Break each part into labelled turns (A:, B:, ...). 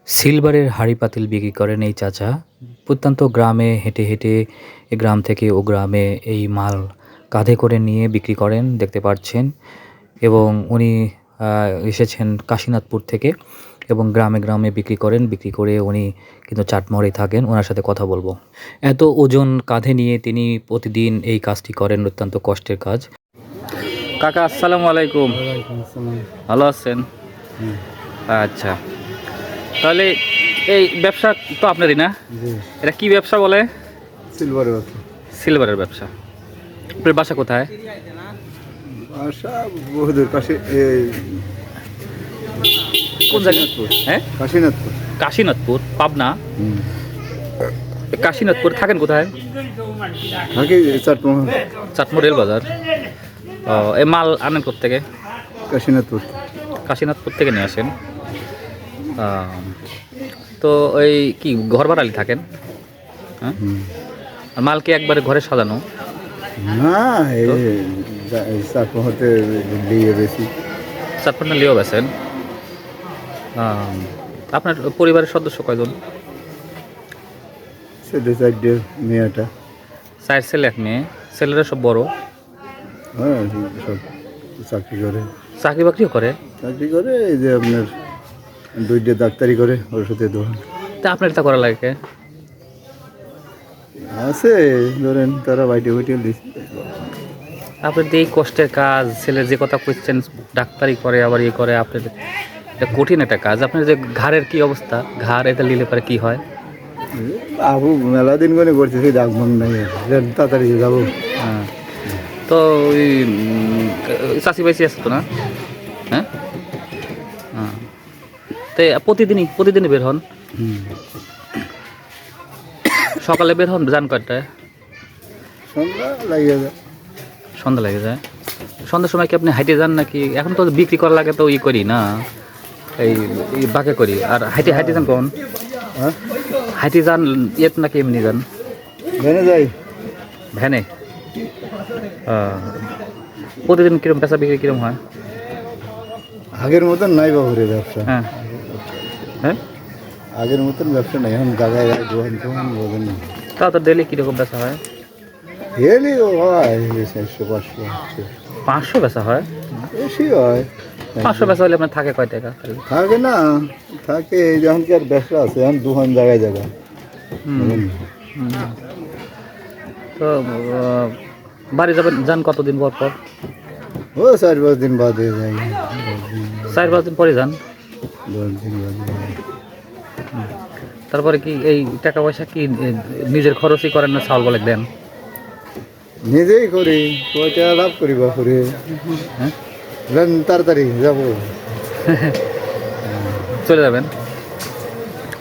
A: সিলভারের হাঁড়ি পাতিল বিক্রি করেন এই চাচা। প্রত্যন্ত গ্রামে হেঁটে হেঁটে গ্রাম থেকে ও গ্রামে এই মাল কাঁধে করে নিয়ে বিক্রি করেন দেখতে পাচ্ছেন। এবং উনি এসেছেন কাশীনাথপুর থেকে এবং গ্রামে গ্রামে বিক্রি করেন। বিক্রি করে উনি কিন্তু চাটমোহরেই থাকেন। ওনার সাথে কথা বলবো। এত ওজন কাঁধে নিয়ে তিনি প্রতিদিন এই কাজটি করেন, অত্যন্ত কষ্টের কাজ। কাকা আসসালামু আলাইকুম। ভালো আছেন? আচ্ছা, তাহলে এই ব্যবসা তো আপনারই না? এটা কি ব্যবসা বলে?
B: সিলভারের ব্যবসা।
A: সিলভারের ব্যবসা। আপনার বাসা কোথায়?
B: বাসা বহুদূর
A: কোন জায়গায়? হ্যাঁ,
B: কাশীনাথপুর।
A: কাশীনাথপুর, পাবনা। কাশীনাথপুর থাকেন কোথায়?
B: থাকি চাটমোহর।
A: চাটমোহর রেল বাজার। এই মাল আনেন কোত্থেকে?
B: কাশীনাথপুর।
A: কাশীনাথপুর থেকে নিয়ে আসেন। তো ওই কি ঘর ভাড়ালি থাকেন? হ্যাঁ, আর মাল কি একবারে ঘরে সাজানো?
B: না, এই চাটমোহরতে লিয়ে বেশি।
A: চাটমোহর লিয়েও বেছেন? আপনার পরিবারের সদস্য কয়জন?
B: সেটা চারটে, মেয়েটা।
A: 4 ছেলে 1 মেয়ে। ছেলেরা সব বড়?
B: হ্যাঁ, সব চাকরি করে।
A: চাকরি বাকরিও করে?
B: চাকরি করে, এই যে আপনার 2টে ডাক্তারি করে, ওষুধের দোকান।
A: তা আপনার তা করা লাগে?
B: আছে, ধরেন তারা বাইটে বাইটে দিচ্ছে।
A: আপনার এই কষ্টের কাজ, ছেলে যে কথা কইছেন ডাক্তারি করে আবার ইয়ে করে, আপনার এটা কঠিন একটা কাজ। আপনার যে ঘাড়ের কি অবস্থা? ঘাড় এটা নিলে পরে কি হয়?
B: আবু মেলা দিন করে করতেছি, ডাকবাং নাই, তাড়াতাড়ি যাবো।
A: হ্যাঁ, তো ওই চাষি বাসি আছে তো না? হ্যাঁ, তাই প্রতিদিনই বের হন? সকালে বের হন, যান কয়টায়?
B: সন্ধ্যা লাগিয়ে যায়।
A: সন্ধ্যা লেগে যায়। সন্ধ্যার সময় কি আপনি হাইটে যান নাকি? এখন তো বিক্রি করা লাগে তো ই করি না, এই বাঁকে করি। আর হাইটে হাইটে যান কখন?
B: হ্যাঁ,
A: হাইটে যান ইয়েত নাকি এমনি যান?
B: ভ্যানে যাই।
A: ভ্যানে? প্রতিদিন কিরম পেশা বিক্রি কিরম হয়?
B: আগের মতন নাই বাবুরে ব্যবসা।
A: হ্যাঁ হ্যাঁ,
B: আগের মতন ব্যবসা নাই, এখন জায়গায় দোকান টোকান বোঝেন না।
A: তাও তো ডেলি কীরকম বেচা হয়?
B: ডেলি হয় 400-500।
A: 500 বেচা হয়?
B: বেশি হয়।
A: 500 বেচা হলে আপনার থাকে কয় টাকা?
B: থাকে না, থাকে যখন কি আর ব্যবসা আছে, এখন দোকান জায়গায় জায়গায়।
A: তো বাড়ি যান কতদিন পর পর?
B: ও 4-5 দিন বাদে যাই।
A: 4-5 দিন পরে যান?
B: 10 দিন বাদে।
A: তারপরে কি এই টাকা পয়সা কি নিজের খরচই করেন না চাউল বলে দেন?
B: নিজেই করি, কয়টা লাভ করি বাপুরে।
A: হ্যাঁ,
B: তাড়াতাড়ি যাবো।
A: চলে যাবেন?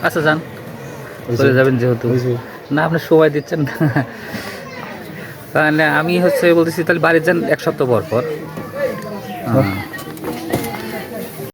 A: আচ্ছা যান, চলে যাবেন যেহেতু। না, আপনি সময় দিচ্ছেন না। তাহলে আমি বলতেছি তাহলে বাড়ি যান 1 সপ্তাহ পর পর।